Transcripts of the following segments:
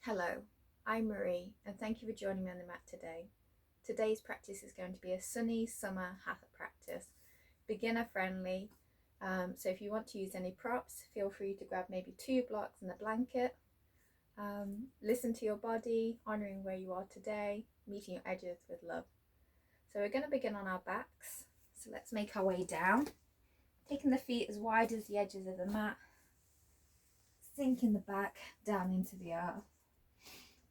Hello, I'm Marie, and thank you for joining me on the mat today. Today's practice is going to be a sunny summer Hatha practice, beginner friendly. So if you want to use any props, feel free to grab maybe 2 blocks and a blanket. Listen to your body, honoring where you are today, meeting your edges with love. So we're going to begin on our backs. So let's make our way down, taking the feet as wide as the edges of the mat, sinking the back down into the earth.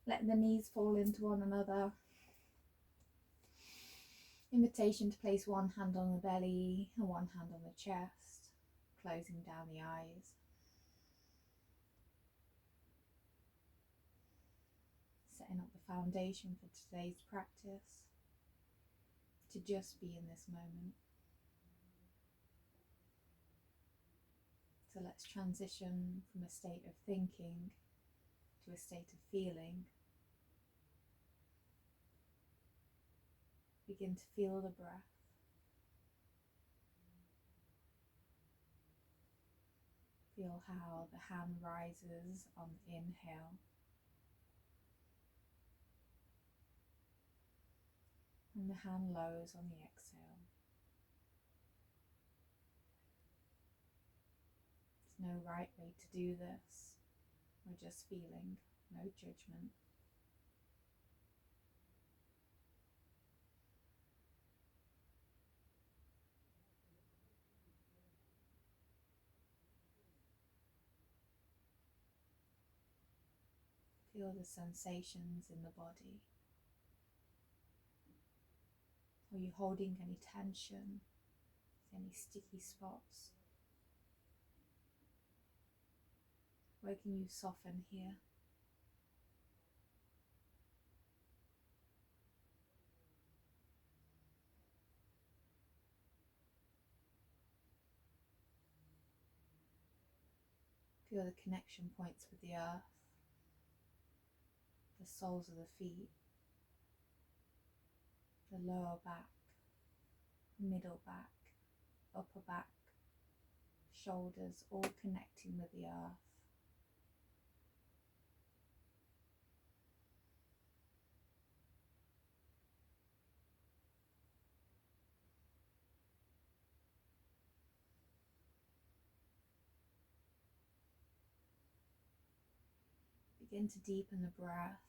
Letting the knees fall into one another. Invitation to place one hand on the belly and one hand on the chest, closing down the eyes. Setting up the foundation for today's practice, to just be in this moment. So let's transition from a state of thinking to a state of feeling. Begin to feel the breath. Feel how the hand rises on the inhale and the hand lowers on the exhale. There's no right way to do this. We're just feeling, no judgment. Feel the sensations in the body. Are you holding any tension? Any sticky spots? Where can you soften here? Feel the connection points with the earth, the soles of the feet, the lower back, middle back, upper back, shoulders, all connecting with the earth. Begin to deepen the breath.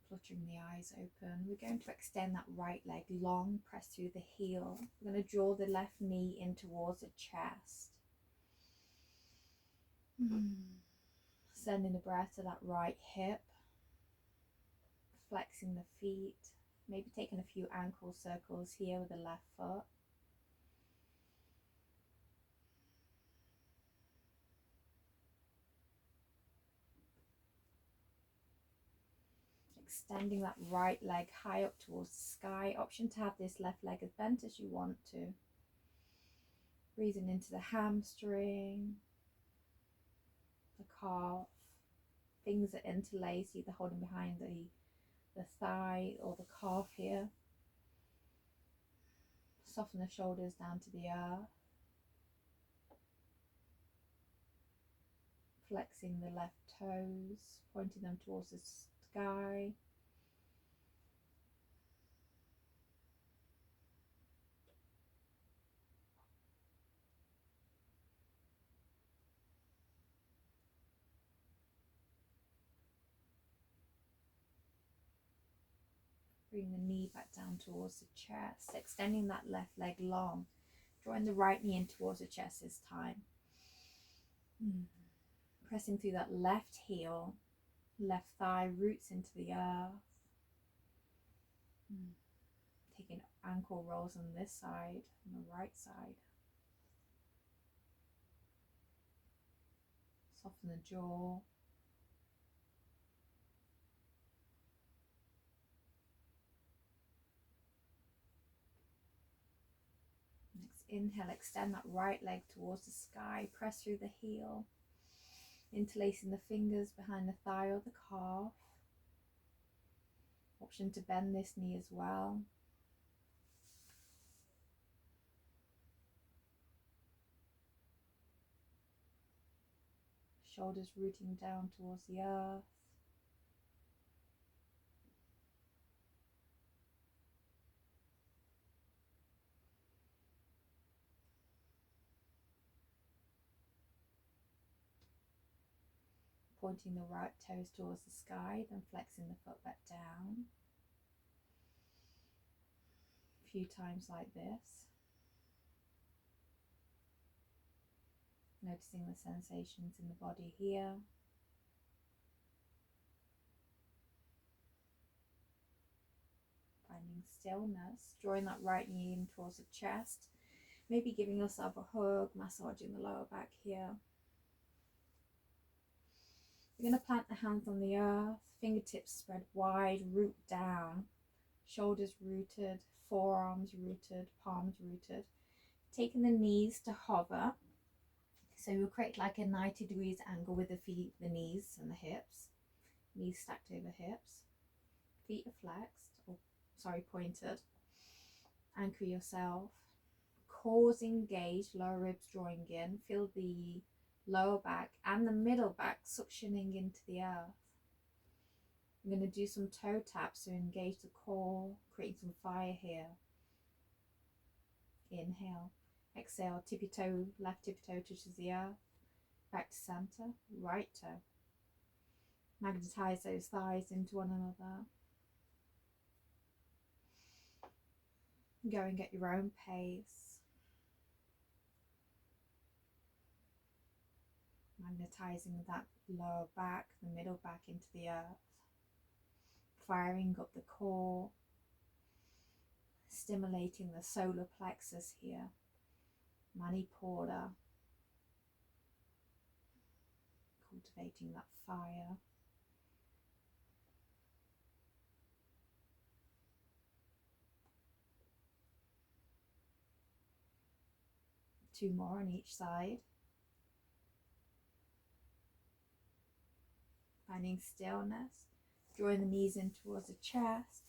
Fluttering the eyes open. We're going to extend that right leg long, press through the heel. We're going to draw the left knee in towards the chest. Sending the breath to that right hip. Flexing the feet. Maybe taking a few ankle circles here with the left foot. Extending that right leg high up towards the sky. Option to have this left leg as bent as you want to. Breathing into the hamstring, the calf. Things that interlace, either holding behind the thigh or the calf here. Soften the shoulders down to the earth. Flexing the left toes, pointing them towards the sky. Bring the knee back down towards the chest, extending that left leg long, drawing the right knee in towards the chest this time. Pressing through that left heel, left thigh roots into the earth. Taking ankle rolls on this side, on the right side. Soften the jaw. Next inhale, extend that right leg towards the sky. Press through the heel, interlacing the fingers behind the thigh or the calf. Option to bend this knee as well. shoulders rooting down towards the earth. Pointing the right toes towards the sky, then flexing the foot back down. A few times like this. Noticing the sensations in the body here. Finding stillness, drawing that right knee in towards the chest. Maybe giving yourself a hug, massaging the lower back here. You're going to plant the hands on the earth, fingertips spread wide, root down, shoulders rooted, forearms rooted, palms rooted. Taking the knees to hover. So you'll create like a 90 degrees angle with the feet, the knees and the hips. Knees stacked over hips. Feet are flexed, pointed. Anchor yourself. Cores engaged, lower ribs drawing in. Feel the lower back and the middle back suctioning into the earth. I'm going to do some toe taps, so engage the core, create some fire here. Inhale. Exhale, tippy toe, left tippy toe touches the earth. Back to center, right toe. Magnetize those thighs into one another. Go and get your own pace. Magnetizing that lower back, the middle back into the earth. Firing up the core. Stimulating the solar plexus here. Manipura. Cultivating that fire. Two more on each side. Finding stillness. Drawing the knees in towards the chest.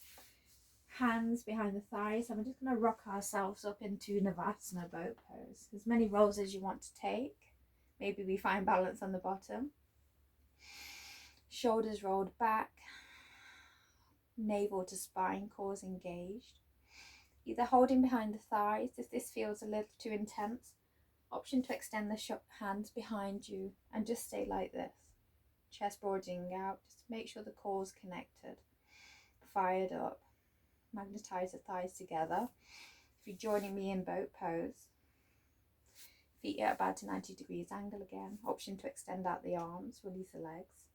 Hands behind the thighs. I'm just going to rock ourselves up into Navasana boat pose. As many rolls as you want to take. Maybe we find balance on the bottom. Shoulders rolled back. Navel to spine, cores engaged. Either holding behind the thighs if this feels a little too intense. Option to extend the hands behind you and just stay like this. Chest broadening out. Just make sure the core's connected. Fired up. Magnetize the thighs together. If you're joining me in boat pose, feet at about a 90 degrees angle again. Option to extend out the arms, release the legs.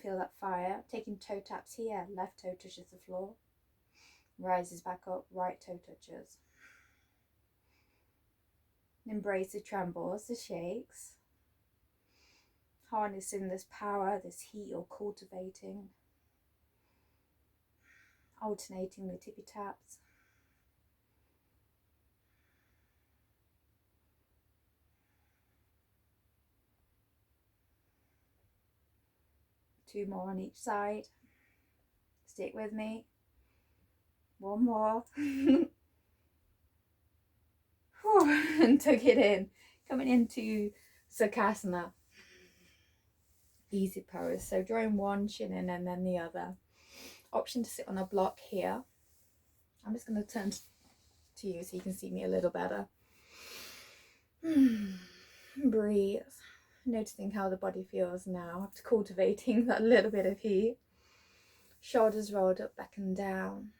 Feel that fire. Taking toe taps here. Left toe touches the floor. Rises back up. Right toe touches. Embrace the trembles, the shakes. Harnessing this power, this heat you're cultivating. Alternating the tippy taps. Two more on each side. Stick with me. One more. And tuck it in. Coming into Sukhasana. Easy pose. So drawing one shin in and then the other. Option to sit on a block here. I'm just going to turn to you so you can see me a little better. Breathe. Noticing how the body feels now after cultivating that little bit of heat. Shoulders rolled up, back and down.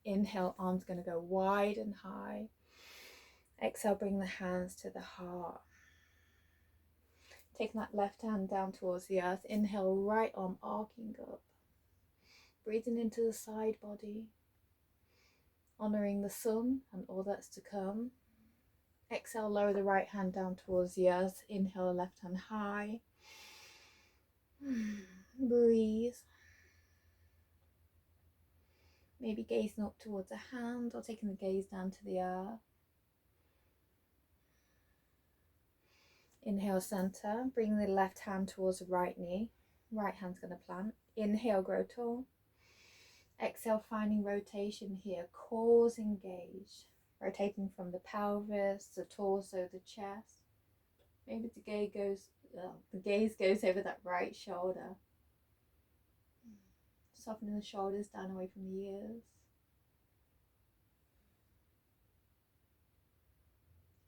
Inhale, arms going to go wide and high. Exhale, bring the hands to the heart. Taking that left hand down towards the earth. Inhale, right arm arcing up. Breathing into the side body. Honouring the sun and all that's to come. Exhale, lower the right hand down towards the earth. Inhale, left hand high. Breathe. Maybe gazing up towards a hand or taking the gaze down to the earth. Inhale, center. Bring the left hand towards the right knee. Right hand's going to plant. Inhale, grow tall. Exhale, finding rotation here. Cores engaged. rotating from the pelvis, the torso, the chest. Maybe the gaze goes over that right shoulder. Softening the shoulders down away from the ears.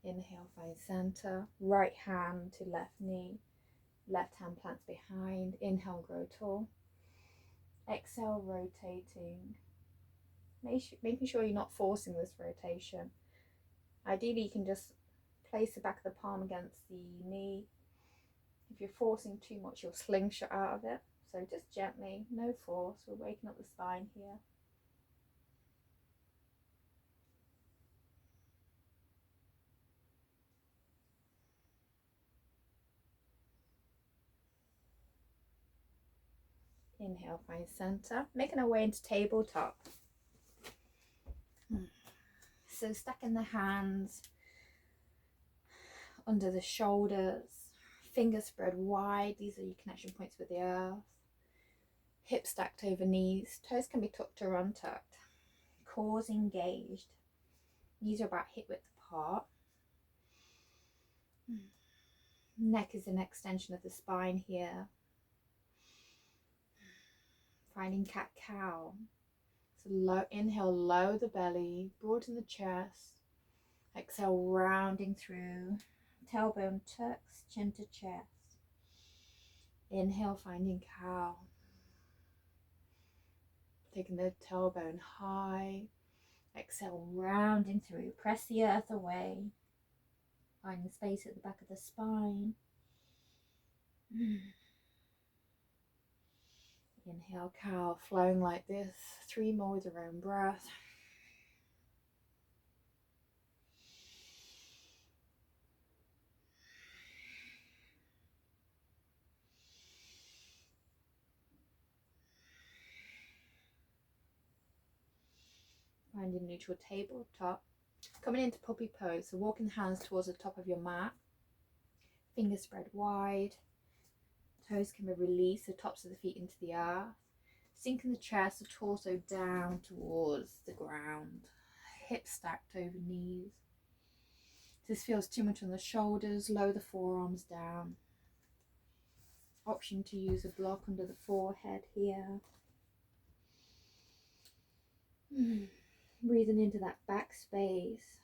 Inhale, find center. Right hand to left knee. Left hand plants behind. Inhale, grow tall. Exhale, rotating. Making sure you're not forcing this rotation. Ideally, you can just place the back of the palm against the knee. If you're forcing too much, you'll slingshot out of it. So just gently, no force. We're waking up the spine here. Inhale, find center. Making our way into tabletop. So stacking the hands under the shoulders, fingers spread wide. These are your connection points with the earth. Hips stacked over knees. Toes can be tucked or untucked. Cores engaged. Knees are about hip width apart. Neck is an extension of the spine here. Finding cat-cow. So inhale, lower the belly, broaden the chest. Exhale, rounding through. Tailbone tucks, chin to chest. Inhale, finding cow. Taking the tailbone high. Exhale, rounding through. Press the earth away. Finding space at the back of the spine. Inhale, cow, flowing like this. 3 more with your own breath. Finding neutral tabletop. Coming into puppy pose, so walking the hands towards the top of your mat. Fingers spread wide. Toes can be released, the tops of the feet into the earth. Sinking the chest, the torso down towards the ground. Hips stacked over knees. If this feels too much on the shoulders, lower the forearms down. Option to use a block under the forehead here. Breathing into that back space.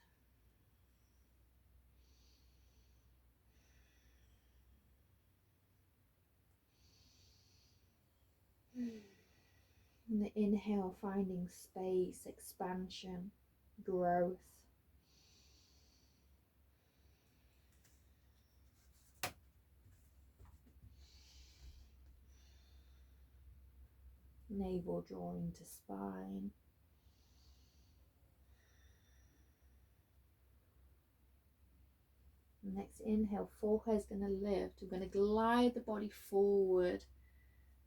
And the inhale, finding space, expansion, growth. Navel drawing to spine. Next inhale, forehead's going to lift. We're going to glide the body forward.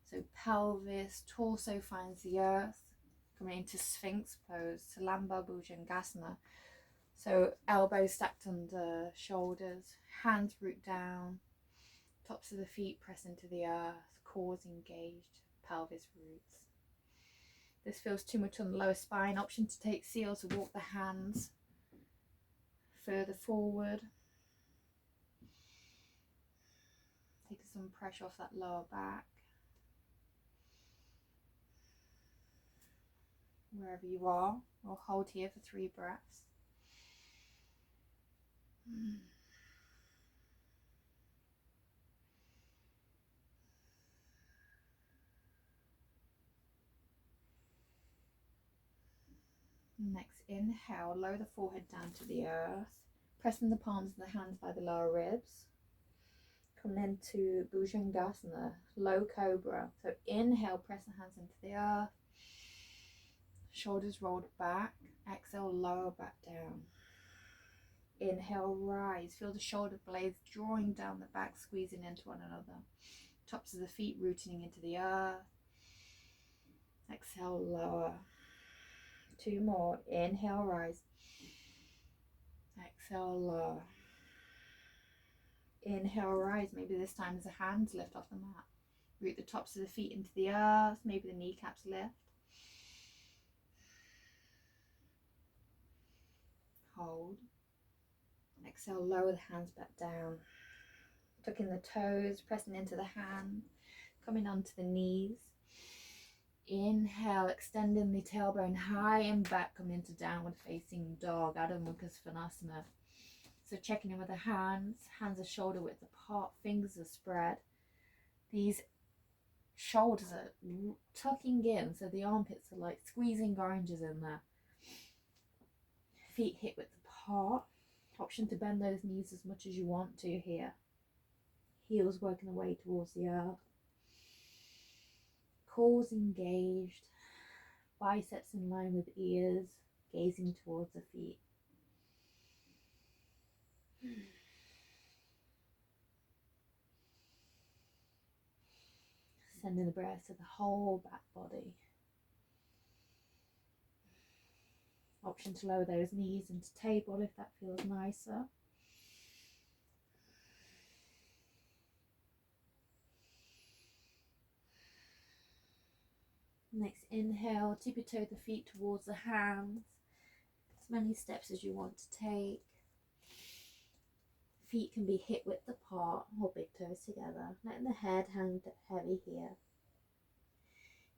So pelvis, torso finds the earth. Coming into Sphinx pose, Salamba Bhujangasana. So elbows stacked under shoulders, hands root down, tops of the feet press into the earth, cores engaged, pelvis roots. This feels too much on the lower spine. Option to take seal, to walk the hands further forward. Taking some pressure off that lower back. Wherever you are, we'll hold here for 3 breaths. Next inhale, lower the forehead down to the earth, pressing the palms of the hands by the lower ribs. Come into Bhujangasana, low cobra. So inhale, press the hands into the earth. Shoulders rolled back. Exhale, lower back down. Inhale, rise. Feel the shoulder blades drawing down the back, squeezing into one another. Tops of the feet rooting into the earth. Exhale, lower. 2 more. Inhale, rise. Exhale, lower. Inhale, rise. Maybe this time as the hands lift off the mat. Root the tops of the feet into the earth. Maybe the kneecaps lift. hold. Exhale, lower the hands back down. Tucking the toes, pressing into the hand, coming onto the knees. Inhale, extending the tailbone high and back, coming into downward facing dog, Adho Mukha Svanasana. So checking in with the hands are shoulder width apart, fingers are spread. These shoulders are tucking in, so the armpits are like squeezing oranges in there. Feet hip width apart. Option to bend those knees as much as you want to here. Heels working their way towards the earth. Cores engaged. Biceps in line with ears, gazing towards the feet. Sending the breath to the whole back body. Option to lower those knees into table if that feels nicer. Next inhale, tippy-toe the feet towards the hands. As many steps as you want to take. Feet can be hip width apart or big toes together. Letting the head hang heavy here.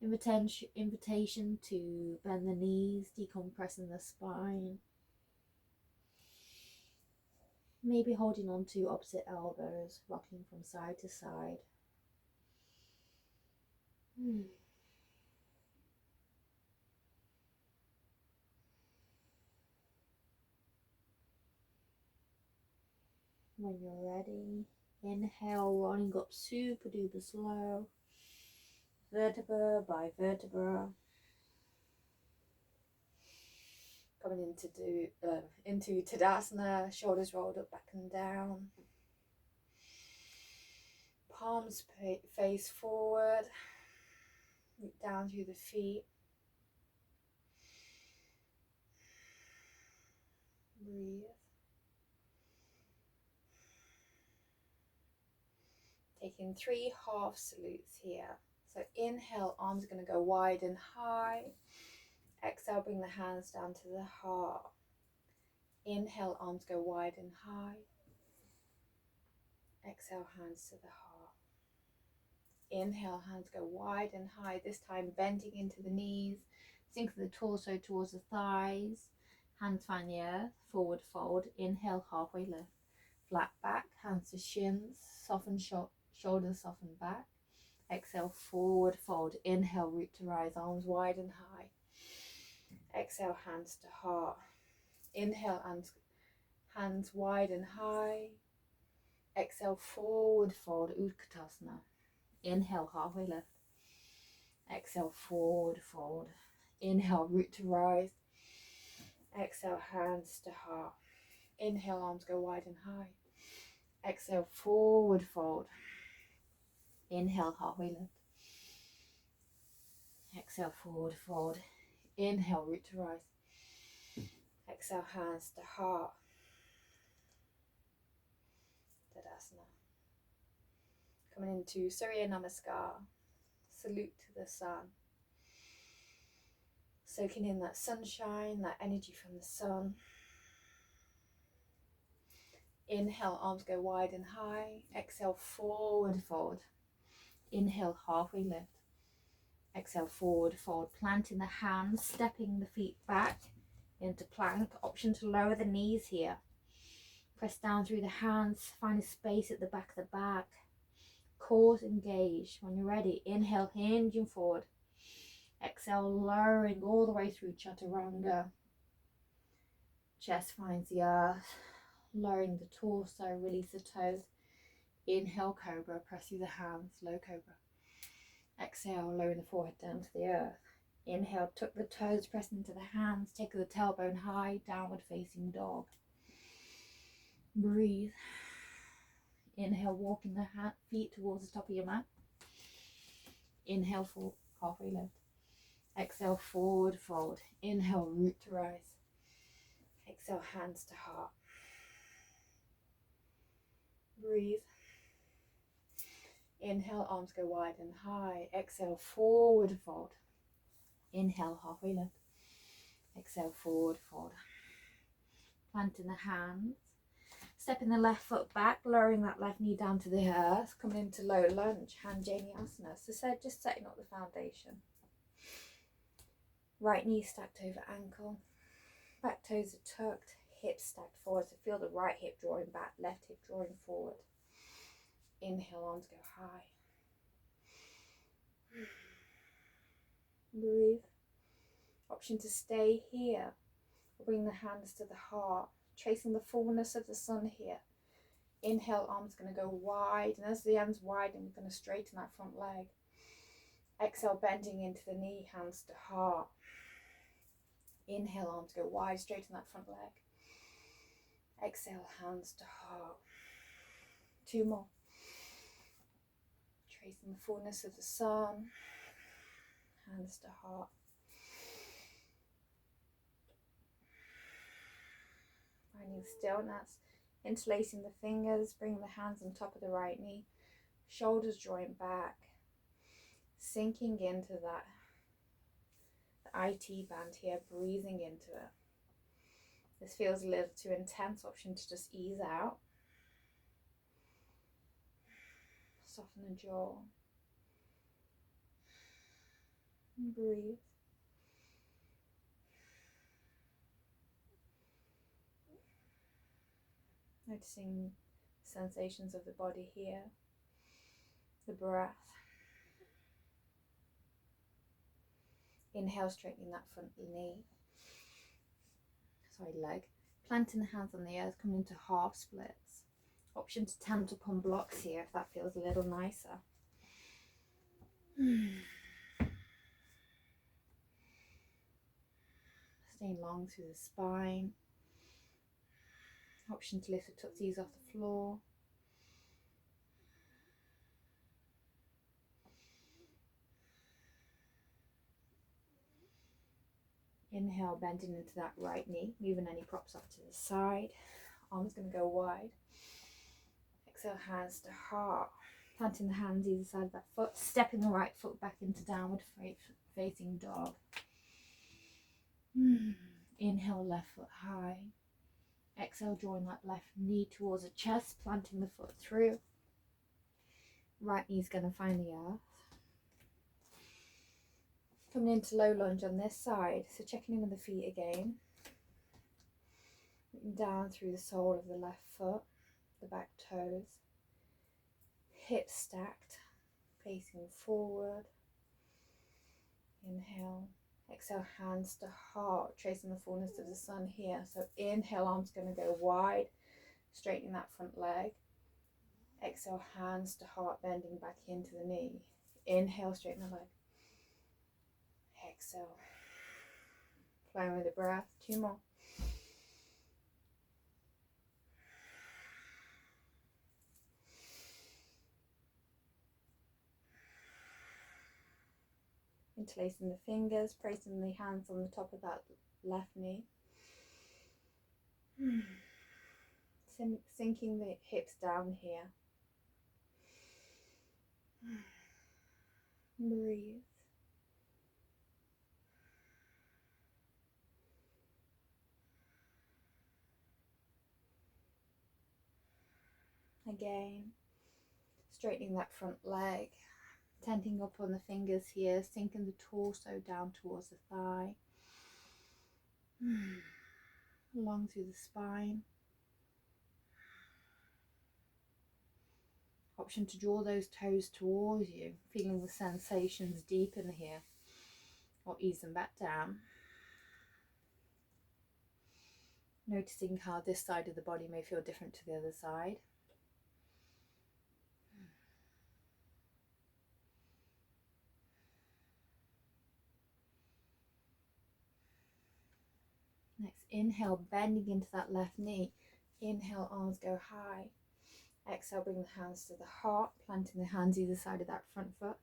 Invitation to bend the knees, decompressing the spine. Maybe holding on to opposite elbows, rocking from side to side. When you're ready, inhale, rolling up super duper slow, vertebra by vertebra. Coming into Tadasana, shoulders rolled up, back and down. Palms face forward, root down through the feet. Breathe. Taking 3 half salutes here. So inhale, arms are going to go wide and high. Exhale, bring the hands down to the heart. Inhale, arms go wide and high. Exhale, hands to the heart. Inhale, hands go wide and high. This time bending into the knees. Sink the torso towards the thighs. Hands find the earth. Forward fold. Inhale, halfway lift. Flat back, hands to shins. Soften shoulders, soften back. Exhale, forward fold. Inhale, root to rise. Arms wide and high. Exhale, hands to heart. Inhale, hands wide and high. Exhale, forward fold, Utkatasana. Inhale, halfway lift. Exhale, forward fold. Inhale, root to rise. Exhale, hands to heart. Inhale, arms go wide and high. Exhale, forward fold. Inhale, halfway lift. Exhale, forward fold. Inhale, root to rise. Exhale, hands to heart. Tadasana. Coming into Surya Namaskar. Salute to the sun. Soaking in that sunshine, that energy from the sun. Inhale, arms go wide and high. Exhale, forward fold. Inhale, halfway lift. Exhale, forward fold. Planting the hands, stepping the feet back into plank. Option to lower the knees here. Press down through the hands. Find a space at the back of the back. Cores engaged. When you're ready, inhale, hinging forward. Exhale, lowering all the way through Chaturanga. Chest finds the earth. Lowering the torso, release the toes. Inhale, cobra, press through the hands, low cobra. Exhale, lowering the forehead down to the earth. Inhale, tuck the toes, press into the hands, take the tailbone high, downward facing dog. Breathe. Inhale, walking the feet towards the top of your mat. Inhale, for halfway lift. Exhale, forward fold. Inhale, root to rise. Exhale, hands to heart. Breathe. Inhale, arms go wide and high. Exhale, forward fold. Inhale, halfway lift. Exhale, forward fold. planting the hands, stepping the left foot back, lowering that left knee down to the earth, coming into low lunge, hand Asana. So just setting up the foundation. Right knee stacked over ankle, back toes are tucked, hips stacked forward. So feel the right hip drawing back, left hip drawing forward. Inhale, arms go high. Breathe. Option to stay here. Bring the hands to the heart, tracing the fullness of the sun here. Inhale, arms going to go wide, and as the arms widen, we're going to straighten that front leg. Exhale, bending into the knee, hands to heart. Inhale, arms go wide, straighten that front leg. Exhale, hands to heart. 2 more. Tracing the fullness of the sun, hands to heart. Finding stillness, interlacing the fingers, bringing the hands on top of the right knee, shoulders drawing back, sinking into the IT band here, breathing into it. This feels a little too intense, option to just ease out. Soften the jaw. And breathe. Noticing sensations of the body here, the breath. Inhale, straightening that front leg. Planting the hands on the earth, coming into half splits. Option to tent up on blocks here if that feels a little nicer. Staying long through the spine. Option to lift the tootsies off the floor. Inhale, bending into that right knee, moving any props off to the side. Arms going to go wide. Exhale, hands to heart. Planting the hands either side of that foot, stepping the right foot back into downward facing dog. Inhale, left foot high. Exhale, drawing that left knee towards the chest, planting the foot through. Right knee's going to find the earth. Coming into low lunge on this side, so checking in with the feet again. Down through the sole of the left foot, the back toes. Hips stacked, facing forward. Inhale. Exhale, hands to heart, tracing the fullness of the sun here. So inhale, arms going to go wide, straightening that front leg. Exhale, hands to heart, bending back into the knee. Inhale, straighten the leg. Exhale, flowing with the breath. 2 more. Interlacing the fingers, placing the hands on the top of that left knee. Sinking the hips down here. Breathe. Again, straightening that front leg, tenting up on the fingers here, sinking the torso down towards the thigh, along through the spine. Option to draw those toes towards you, feeling the sensations deep in here, or ease them back down. Noticing how this side of the body may feel different to the other side. Next, inhale, bending into that left knee. Inhale, arms go high. Exhale, bring the hands to the heart, planting the hands either side of that front foot,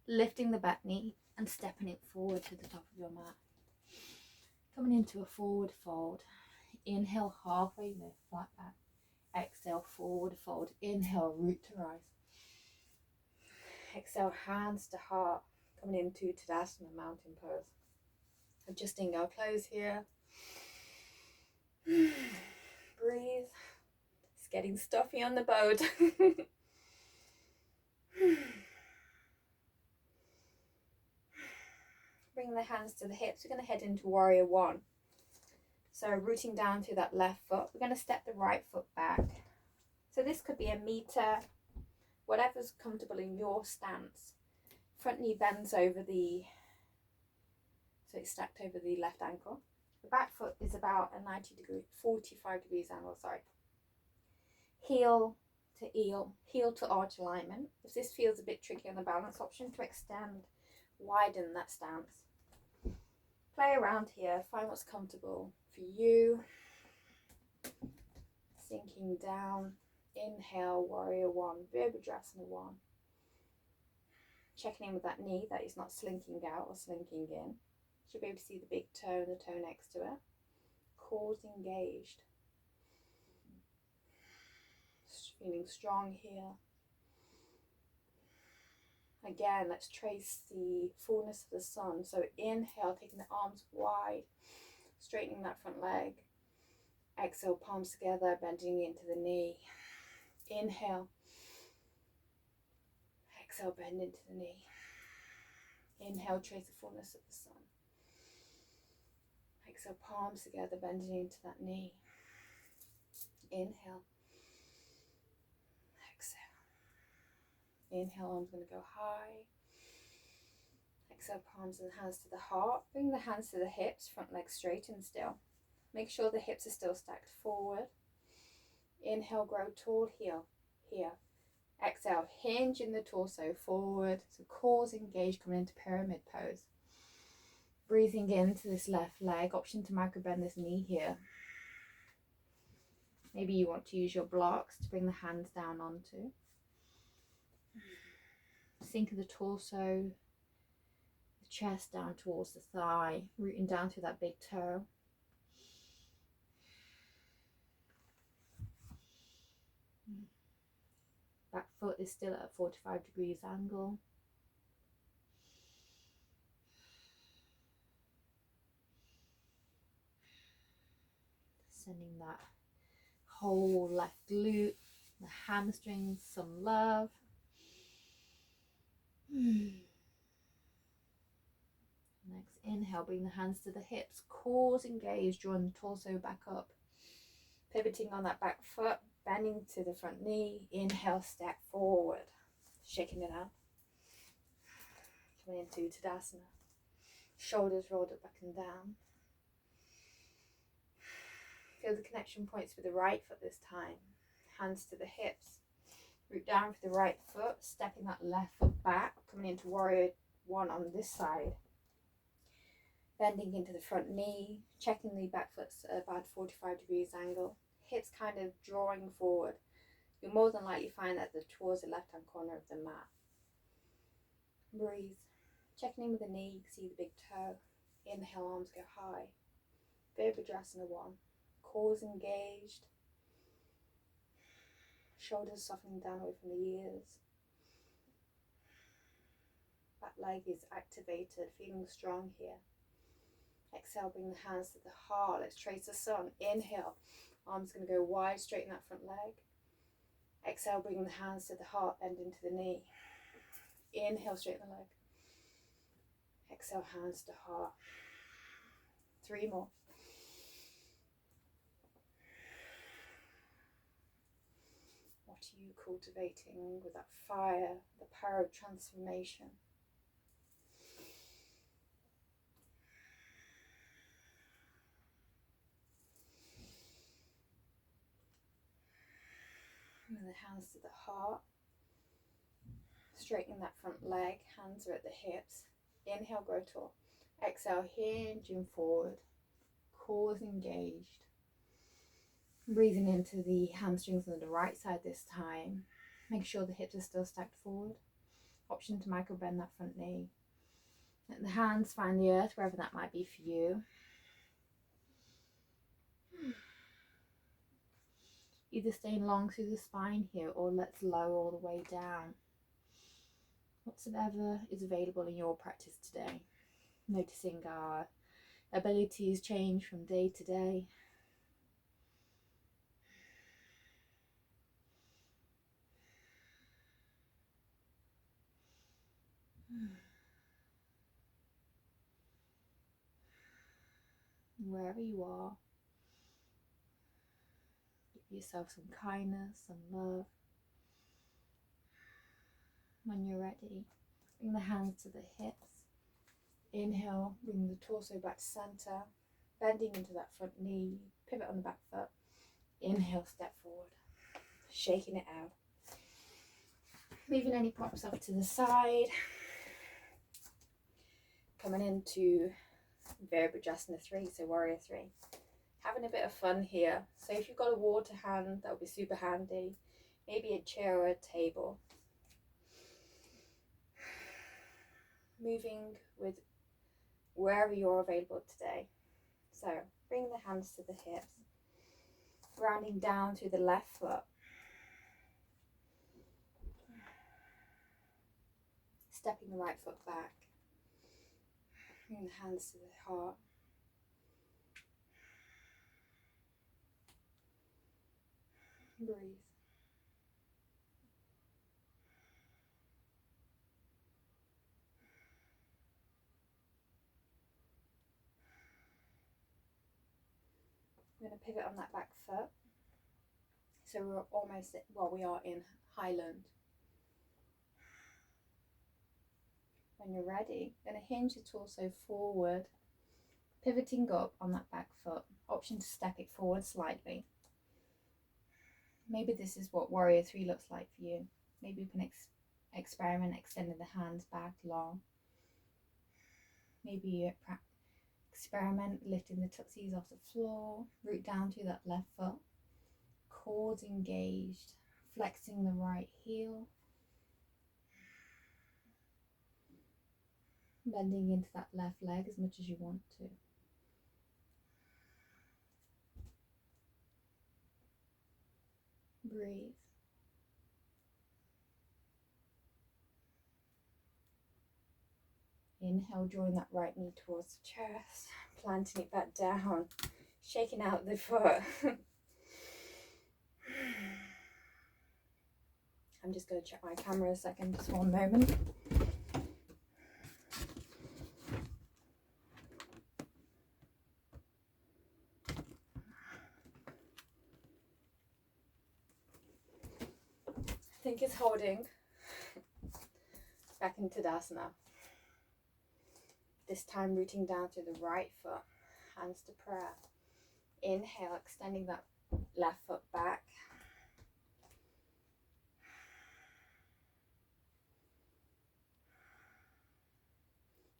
lifting the back knee and stepping it forward to the top of your mat. Coming into a forward fold. Inhale, halfway lift, flat back. Exhale, forward fold. Inhale, root to rise. Exhale, hands to heart. Coming into Tadasana, mountain pose. Adjusting our clothes here. Breathe. It's getting stuffy on the boat. Bring the hands to the hips. We're going to head into warrior one. So rooting down through that left foot. We're going to step the right foot back. So this could be a meter, whatever's comfortable in your stance. Front knee bends over the, so it's stacked over the left ankle. The back foot is about a 45 degrees angle, sorry. Heel to heel, heel to arch alignment. If this feels a bit tricky on the balance option, to extend, widen that stance. Play around here, find what's comfortable for you. Sinking down, inhale, warrior one, Virabhadrasana one. Checking in with that knee that is not slinking out or slinking in. Should be able to see the big toe and the toe next to it. Cores engaged. Feeling strong here. Again, let's trace the fullness of the sun. So inhale, taking the arms wide, straightening that front leg. Exhale, palms together, bending into the knee. Inhale. Exhale, bend into the knee. Inhale, trace the fullness of the sun. Exhale, palms together, bending into that knee. Inhale. Inhale, arms going to go high. Exhale, palms and hands to the heart. Bring the hands to the hips, front leg straight and still. Make sure the hips are still stacked forward. Inhale, grow tall, heel, here. Exhale, hinge in the torso forward. So cores engaged, coming into pyramid pose. Breathing into this left leg, option to micro bend this knee here. Maybe you want to use your blocks to bring the hands down onto. Sink of the torso, the chest down towards the thigh, rooting down through that big toe. Back foot is still at a 45 degrees angle. Sending that whole left glute, the hamstrings, some love. Next inhale, bring the hands to the hips, cores engaged, drawing the torso back up. Pivoting on that back foot, bending to the front knee. Inhale, step forward, shaking it out. Coming into Tadasana. Shoulders rolled up back and down. Feel the connection points with the right foot this time. Hands to the hips. Root down for the right foot, stepping that left foot back, coming into warrior one on this side. Bending into the front knee, checking the back foot's about 45 degrees angle. Hips kind of drawing forward. You'll more than likely find that towards the left hand corner of the mat. Breathe. Checking in with the knee, you can see the big toe. Inhale, arms go high. Virabhadrasana one. Cores engaged. Shoulders softening down away from the ears. Back leg is activated, feeling strong here. Exhale, bring the hands to the heart. Let's trace the sun. Inhale, arms going to go wide, straighten that front leg. Exhale, bring the hands to the heart, bend into the knee. Inhale, straighten the leg. Exhale, hands to heart. 3 more. What are you cultivating with that fire, the power of transformation? And the hands to the heart. Straightening that front leg, hands are at the hips. Inhale, grow tall. Exhale, hinging forward. Cores engaged. Breathing into the hamstrings on the right side this time. Make sure the hips are still stacked forward. Option to micro bend that front knee. Let the hands find the earth wherever that might be for you. Either staying long through the spine here or let's low all the way down. Whatsoever is available in your practice today. Noticing our abilities change from day to day. wherever you are. Give yourself some kindness, some love. When you're ready, bring the hands to the hips. Inhale, bring the torso back to center, bending into that front knee, pivot on the back foot. Inhale, step forward, shaking it out. Moving any props off to the side. Coming into Virabhadrasana 3, so Warrior 3. Having a bit of fun here. So if you've got a water hand, that would be super handy. Maybe a chair or a table. Moving with wherever you're available today. So bring the hands to the hips. Grounding down through the left foot. Stepping the right foot back. Bring the hands to the heart. Breathe. I'm going to pivot on that back foot. So we're almost, we are in Highland. When you're ready, going to hinge the torso forward, pivoting up on that back foot. Option to step it forward slightly. Maybe this is what Warrior 3 looks like for you. Maybe you can experiment extending the hands back long. Maybe you experiment lifting the tuxies off the floor, root down through that left foot, quads engaged, flexing the right heel, bending into that left leg as much as you want to. Breathe. Inhale, drawing that right knee towards the chest, planting it back down, shaking out the foot. I'm just going to check my camera a second, just one moment. I think it's holding. Back into Tadasana. This time rooting down to the right foot, hands to prayer. Inhale, extending that left foot back.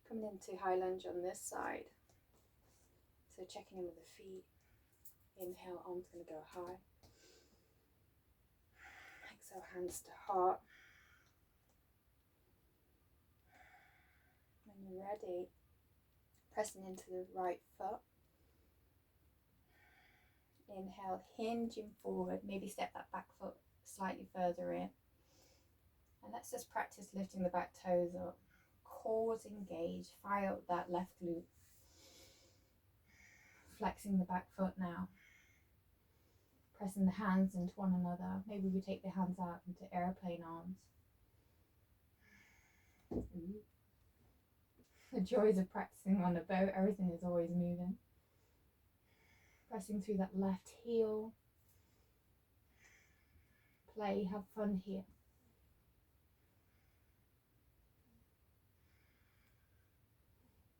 Coming into high lunge on this side. So checking in with the feet. Inhale, arms going to go high. Exhale, hands to heart. When you're ready, pressing into the right foot. Inhale, hinging forward, maybe step that back foot slightly further in. And let's just practice lifting the back toes up. Quads engaged, fire up that left glute. Flexing the back foot now. Pressing the hands into one another. Maybe we take the hands out into airplane arms. The joys of practicing on a boat, everything is always moving. Pressing through that left heel. Play, have fun here.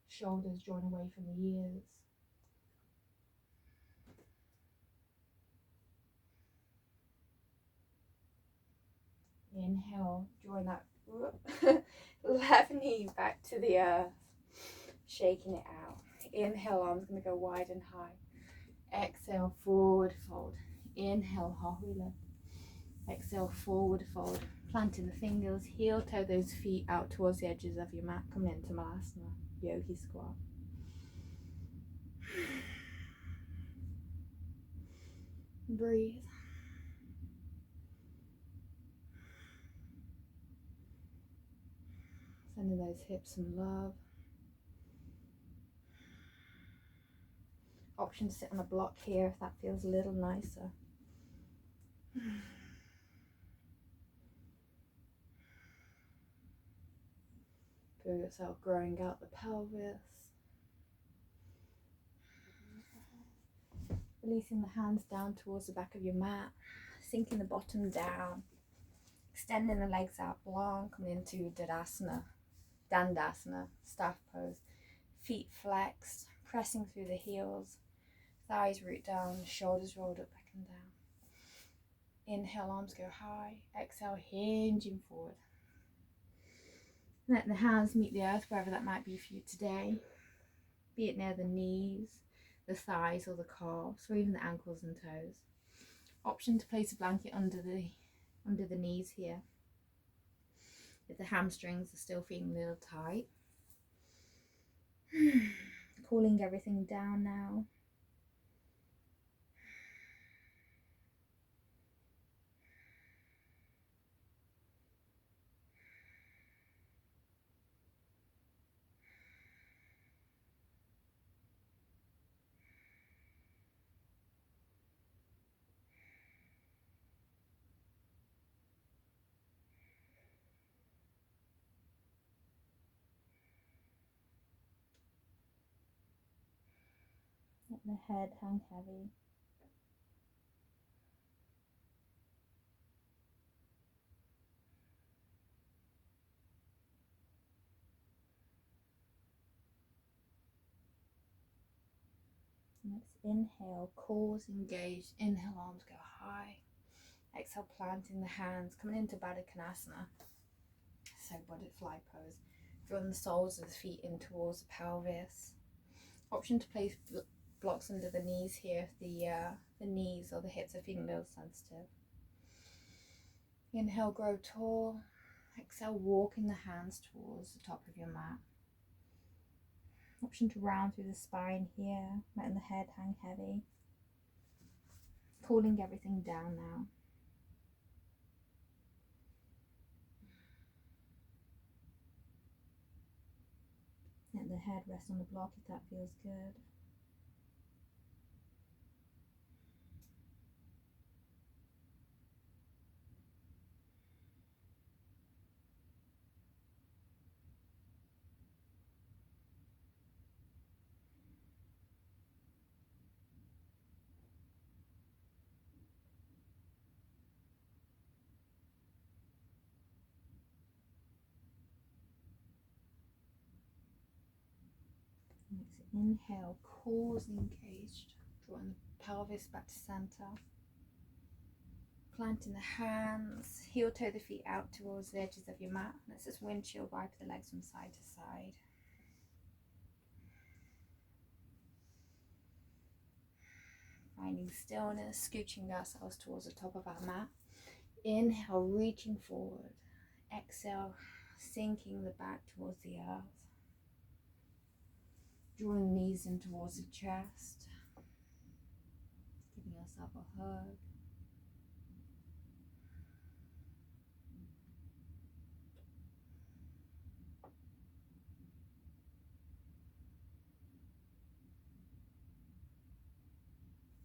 Shoulders drawn away from the ears. Inhale, drawing that left knee back to the earth, shaking it out. Inhale, arms going to go wide and high. Exhale, forward fold. Inhale, halfway lift. Exhale, forward fold. Planting the fingers, heel toe those feet out towards the edges of your mat. Come into Malasana, Yogi Squat. Breathe. Sending those hips some love. Option to sit on a block here if that feels a little nicer. Feel yourself growing out the pelvis. Releasing the hands down towards the back of your mat, sinking the bottom down, extending the legs out long, coming into Dandasana, staff pose. Feet flexed, pressing through the heels, thighs root down, shoulders rolled up, back and down. Inhale, arms go high. Exhale, hinging forward. Let the hands meet the earth wherever that might be for you today, be it near the knees, the thighs, or the calves, or even the ankles and toes. Option to place a blanket under the knees here if the hamstrings are still feeling a little tight. Cooling everything down now. Let the head hang heavy. Next inhale, cores engaged. Inhale, arms go high. Exhale, planting the hands, coming into Baddha Konasana. So butterfly pose. Drawing the soles of the feet in towards the pelvis. Option to place blocks under the knees here if the knees or the hips are feeling a little sensitive. Inhale, grow tall. Exhale, walking the hands towards the top of your mat. Option to round through the spine here, letting the head hang heavy. Cooling everything down now. Let the head rest on the block if that feels good. Next inhale, cores engaged, drawing the pelvis back to center. Planting the hands, heel toe the feet out towards the edges of your mat. Let's just windshield wipe the legs from side to side. Finding stillness, scooching ourselves towards the top of our mat. Inhale, reaching forward. Exhale, sinking the back towards the earth. Drawing the knees in towards the chest. Giving yourself a hug.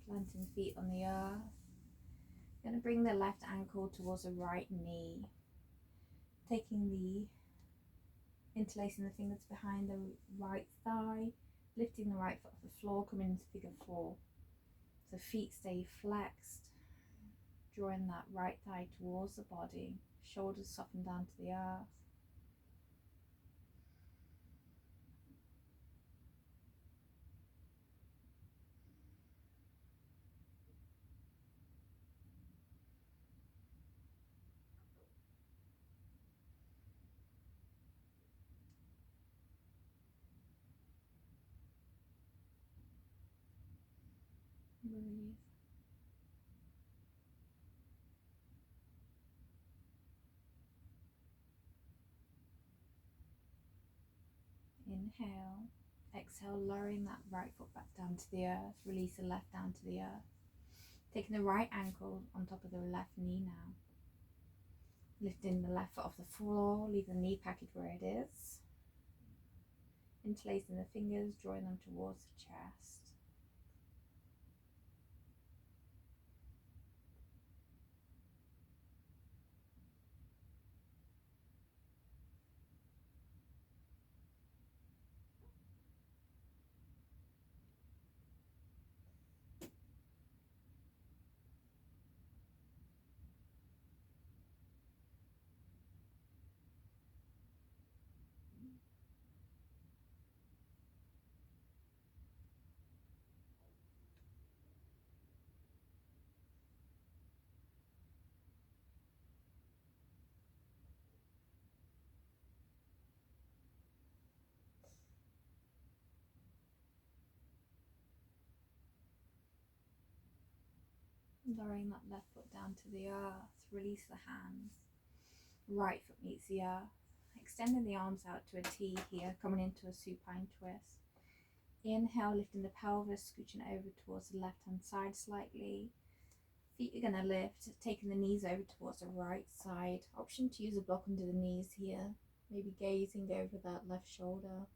Planting feet on the earth. Going to bring the left ankle towards the right knee. Interlacing the fingers behind the right thigh. Lifting the right foot off the floor, coming into figure 4. So feet stay flexed. Drawing that right thigh towards the body. Shoulders soften down to the earth. Breathe. Inhale. Exhale, lowering that right foot back down to the earth. Release the left down to the earth. Taking the right ankle on top of the left knee now. Lifting the left foot off the floor. Leave the knee package where it is. Interlacing the fingers, drawing them towards the chest. Lowering that left foot down to the earth. Release the hands. Right foot meets the earth. Extending the arms out to a T here, coming into a supine twist. Inhale, lifting the pelvis, scooching over towards the left hand side slightly. Feet are going to lift, taking the knees over towards the right side. Option to use a block under the knees here. Maybe gazing over that left shoulder.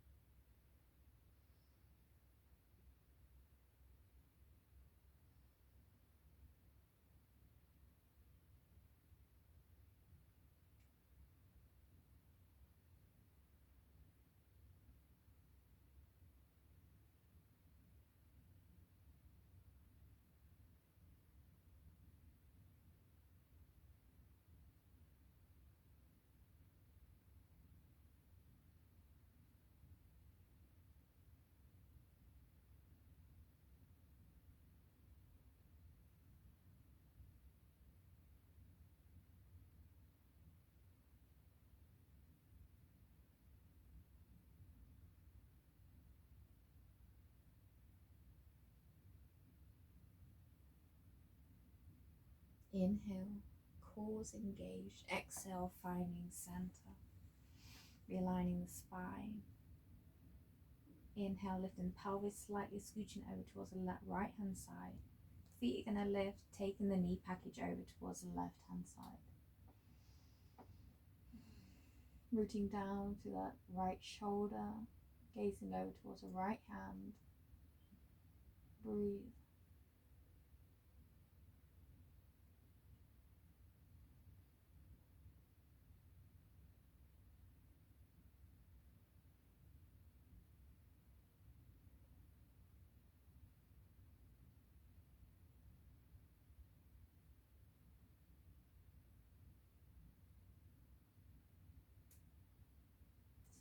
Inhale, cores engaged. Exhale, finding center. Realigning the spine. Inhale, lifting the pelvis slightly, scooching over towards the right hand side. Feet are going to lift, taking the knee package over towards the left hand side. Rooting down to that right shoulder, gazing over towards the right hand. Breathe.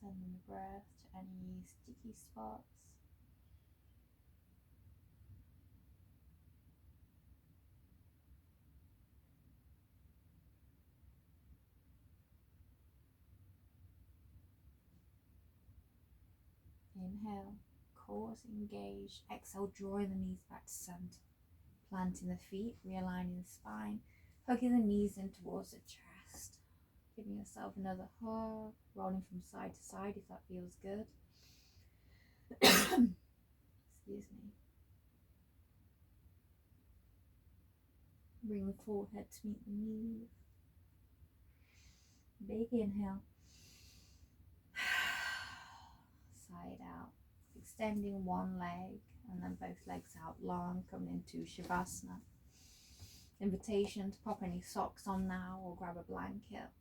Sending the breath to any sticky spots. Inhale, cores engaged. Exhale, drawing the knees back to center. Planting the feet, realigning the spine, hugging the knees in towards the chest. Giving yourself another hug, rolling from side to side if that feels good. Excuse me. Bring the forehead to meet the knees. Big inhale. Side out. Extending one leg and then both legs out long, coming into Shavasana. Invitation to pop any socks on now or grab a blanket.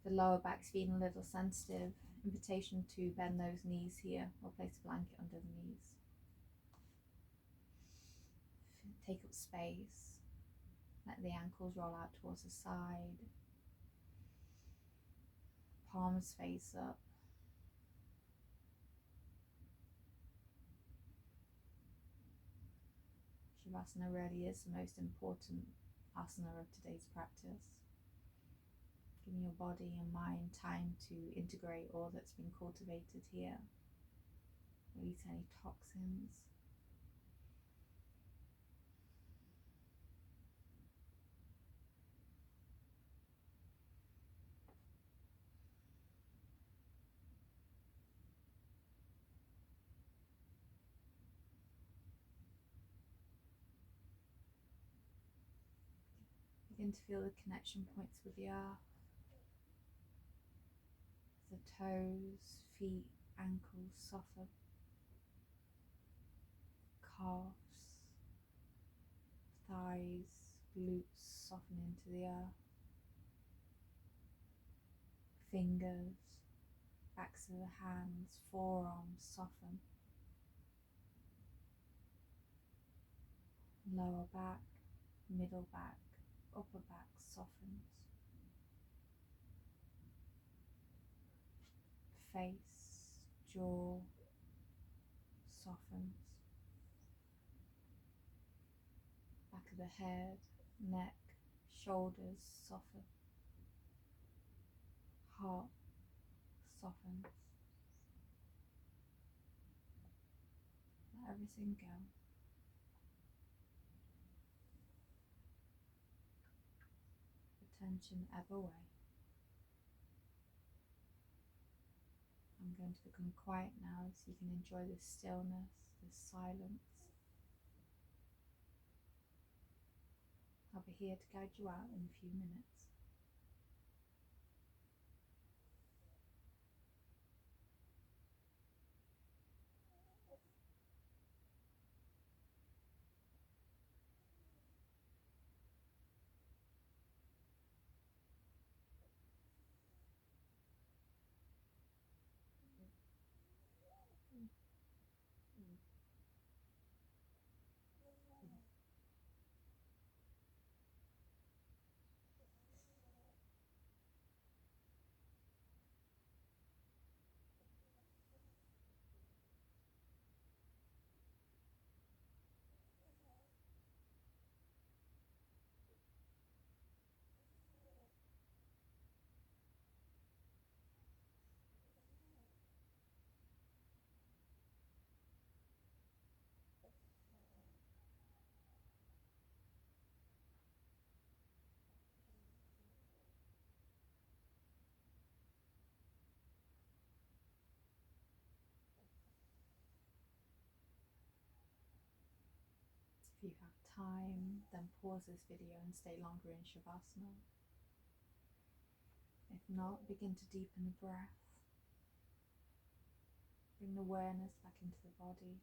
The lower back's feeling a little sensitive. Invitation to bend those knees here or place a blanket under the knees. Take up space. Let the ankles roll out towards the side. Palms face up. Shavasana really is the most important asana of today's practice. Giving your body and mind time to integrate all that's been cultivated here. Release any toxins. Begin to feel the connection points with the earth. The toes, feet, ankles soften. Calves, thighs, glutes soften into the earth. Fingers, backs of the hands, forearms soften. Lower back, middle back, upper back softens. Face, jaw softens. Back of the head, neck, shoulders soften. Heart softens. Let everything go. tension ebb away. I'm going to become quiet now so you can enjoy this stillness, this silence. I'll be here to guide you out in a few minutes. If you have time, then pause this video and stay longer in Shavasana. If not, begin to deepen the breath. Bring the awareness back into the body.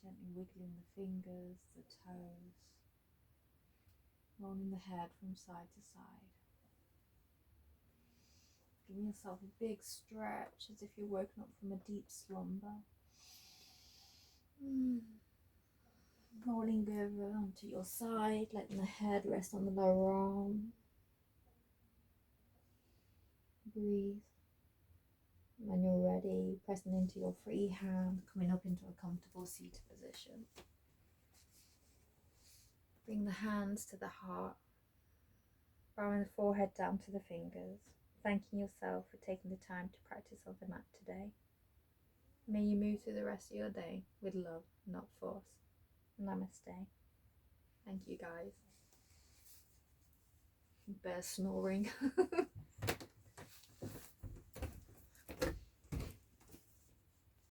Gently wiggling the fingers, the toes, rolling the head from side to side. Giving yourself a big stretch as if you're woken up from a deep slumber. Rolling over onto your side, letting the head rest on the lower arm. Breathe. When you're ready, pressing into your free hand, coming up into a comfortable seated position. Bring the hands to the heart, bowing the forehead down to the fingers, thanking yourself for taking the time to practice on the mat today. May you move through the rest of your day with love, not force. Namaste. Thank you, guys. Bear snoring.